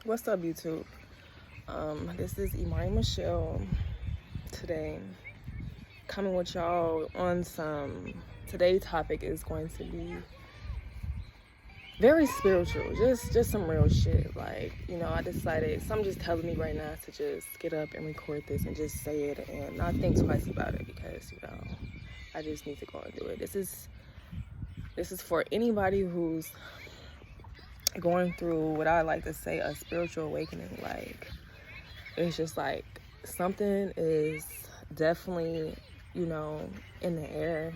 What's up, YouTube? This is Imari Michelle today, coming with y'all on today's topic is going to be very spiritual, just some real shit. Like, I decided, something just telling me right now to just get up and record this and just say it and not think twice about it, because, I just need to go and do it. This is for anybody who's going through what I like to say a spiritual awakening. Like, it's just like something is definitely, in the air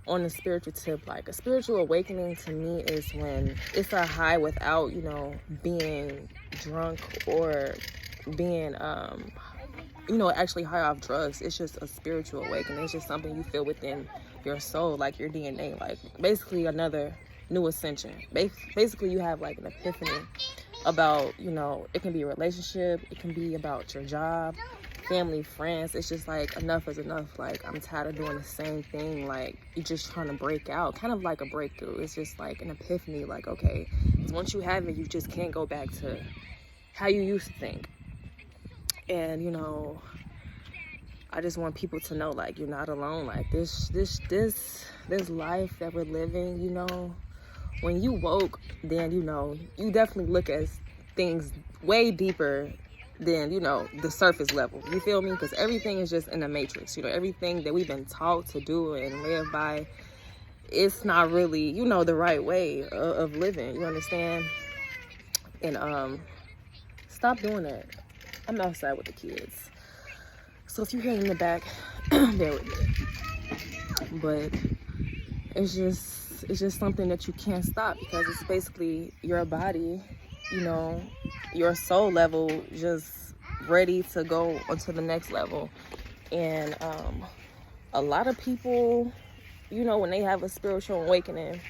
on the spiritual tip. Like, a spiritual awakening to me is when it's a high without, being drunk or being, actually high off drugs. It's just a spiritual awakening. It's just something you feel within your soul, like your DNA, like basically another new ascension. Basically, you have like an epiphany about, it can be a relationship, it can be about your job, family, friends. It's just like enough is enough. Like, I'm tired of doing the same thing. Like, you're just trying to break out, kind of like a breakthrough. It's just like an epiphany. Like, okay, once you have it, you just can't go back to how you used to think. And I just want people to know, like, you're not alone. Like, this life that we're living, when you woke, then, you definitely look at things way deeper than, the surface level. You feel me? Because everything is just in the matrix. Everything that we've been taught to do and live by, it's not really, the right way of living. You understand? And stop doing that. I'm outside with the kids, so if you hear in the back, bear with me. But it's just something that you can't stop, because it's basically your body, your soul level, just ready to go onto the next level. And a lot of people, when they have a spiritual awakening,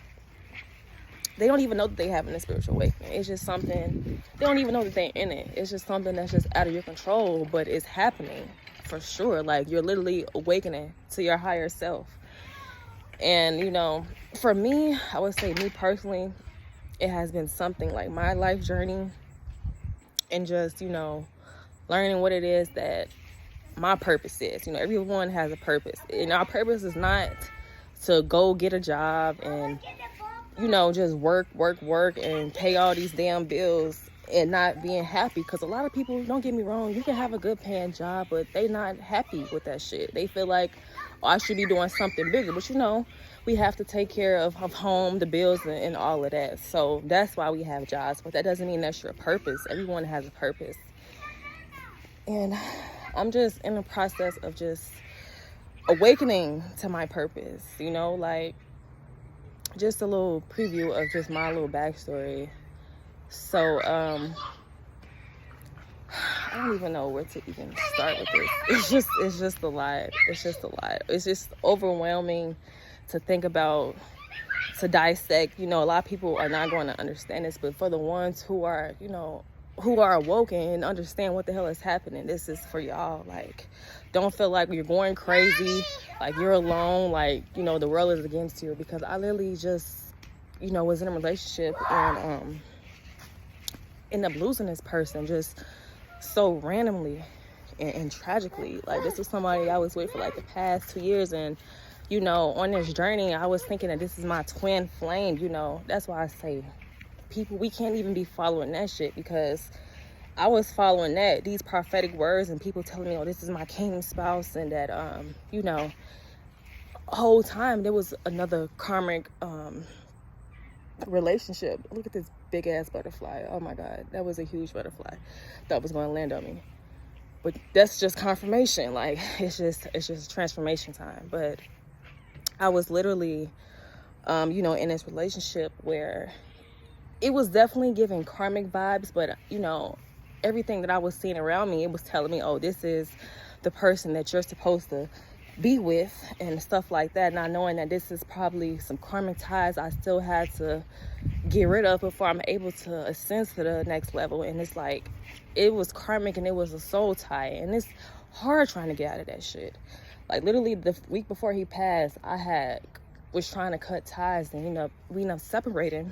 they don't even know that they're having a spiritual awakening. It's just something, they don't even know that they're in it. It's just something that's just out of your control, but it's happening for sure. Like, you're literally awakening to your higher self. And, for me, I would say, me personally, it has been something like my life journey, and just, learning what it is that my purpose is. Everyone has a purpose. And our purpose is not to go get a job and, just work and pay all these damn bills and not being happy. Because a lot of people, don't get me wrong, you can have a good paying job, but they not happy with that shit. They feel like, oh, I should be doing something bigger. But we have to take care of home, the bills, and all of that. So that's why we have jobs. But that doesn't mean that's your purpose. Everyone has a purpose. And I'm just in the process of just awakening to my purpose, like, just a little preview of just my little backstory. So I don't even know where to even start with this. It's just a lot. It's just overwhelming to think about, to dissect. A lot of people are not going to understand this, but for the ones who are, who are awoken and understand what the hell is happening, this is for y'all. Like, don't feel like you're going crazy, like you're alone, like, the world is against you. Because I literally just, was in a relationship and ended up losing this person just so randomly and tragically. Like, this was somebody I was with for like the past 2 years, and on this journey I was thinking that this is my twin flame. That's why I say, people, we can't even be following that shit, because I was following these prophetic words and people telling me, oh, this is my king spouse, and that whole time there was another karmic relationship. Look at this big ass butterfly. Oh my god, that was a huge butterfly that was going to land on me. But that's just confirmation. Like, it's just transformation time. But I was literally in this relationship where it was definitely giving karmic vibes, but everything that I was seeing around me, it was telling me, oh, this is the person that you're supposed to be with and stuff like that. Not knowing that this is probably some karmic ties I still had to get rid of before I'm able to ascend to the next level. And it's like, it was karmic and it was a soul tie, and it's hard trying to get out of that shit. Like, literally the week before he passed, was trying to cut ties, and we ended up separating,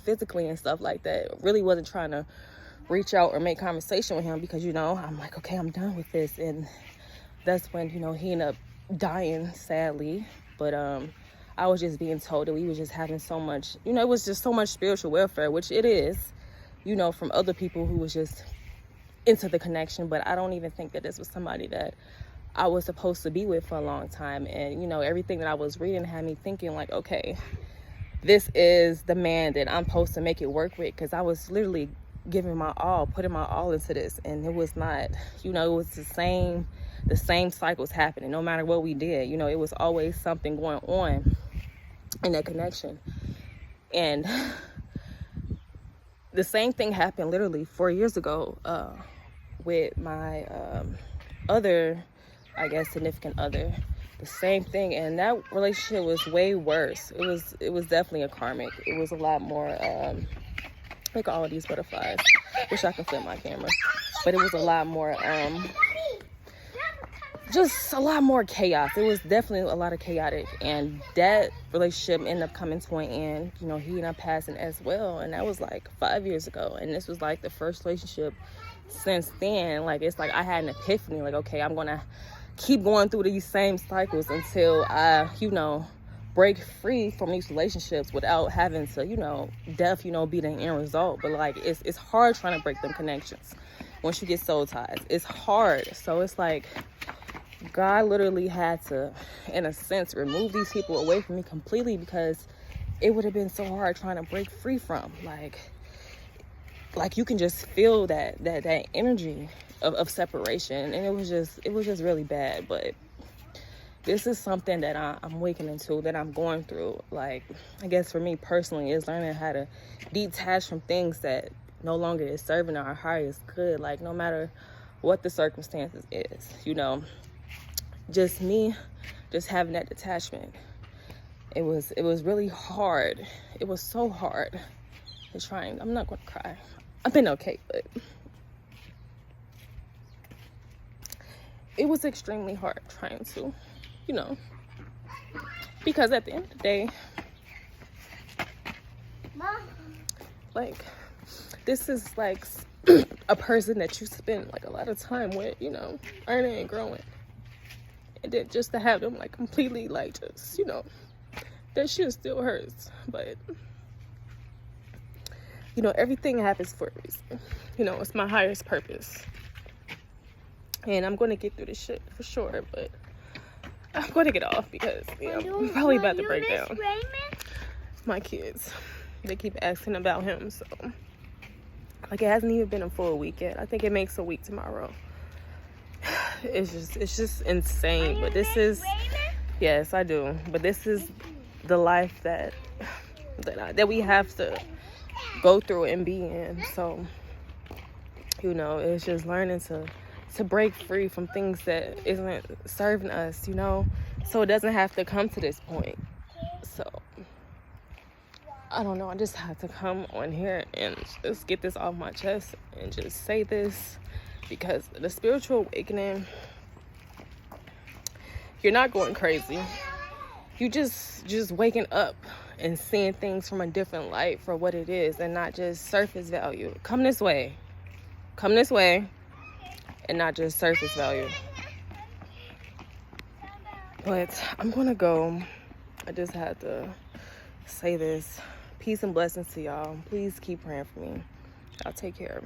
physically and stuff like that. Really wasn't trying to reach out or make conversation with him because, you know, I'm like, okay, I'm done with this. And that's when, you know, he ended up dying, sadly. But I was just being told that we was just having so much, you know, it was just so much spiritual welfare, which it is, you know, from other people who was just into the connection. But I don't even think that this was somebody that I was supposed to be with for a long time. And, you know, everything that I was reading had me thinking like, okay, this is the man that I'm supposed to make it work with, because I was literally giving my all, putting my all into this, and it was not, you know, it was the same cycles happening no matter what we did. You know, it was always something going on in that connection. And the same thing happened literally 4 years ago with my other, I guess, significant other. The same thing, and that relationship was way worse. It was definitely a karmic. It was a lot more look at all of these butterflies. Wish I could flip my camera. But it was a lot more just a lot more chaos. It was definitely a lot of chaotic, and that relationship ended up coming to an end. You know, he ended up passing as well, and that was like 5 years ago. And this was like the first relationship since then. Like, it's like I had an epiphany, like, okay, I'm gonna keep going through these same cycles until I, you know, break free from these relationships without having to, you know, death, you know, be the end result. But like, it's hard trying to break them connections once you get soul ties. It's hard. So it's like God literally had to, in a sense, remove these people away from me completely, because it would have been so hard trying to break free from. Like you can just feel that energy of separation, and it was just really bad. But this is something that I'm awakening to, that I'm going through. Like, I guess for me personally, is learning how to detach from things that no longer is serving our highest good. Like, no matter what the circumstances is, you know, just me just having that detachment. It was really hard. It was so hard to try. I'm not gonna cry. I've been okay, but it was extremely hard trying to, you know, because at the end of the day, like, this is like a person that you spend like a lot of time with, you know, earning and growing, and then just to have them like completely like just, you know, that shit still hurts. But you know, everything happens for a reason. You know, it's my highest purpose. And I'm going to get through this shit for sure. But I'm going to get off because, you know, I'm probably about to break down. My kids, they keep asking about him. So, like, it hasn't even been a full week yet. I think it makes a week tomorrow. It's just insane. But this is, yes, I do. But this is the life that we have to go through and be in. So, you know, it's just learning to break free from things that isn't serving us, you know, so it doesn't have to come to this point. So I don't know, I just had to come on here and just get this off my chest and just say this, because the spiritual awakening, you're not going crazy. You just waking up and seeing things from a different light for what it is, and not just surface value. Come this way, and not just surface value. But I'm gonna go. I just had to say this. Peace and blessings to y'all. Please keep praying for me. Y'all take care.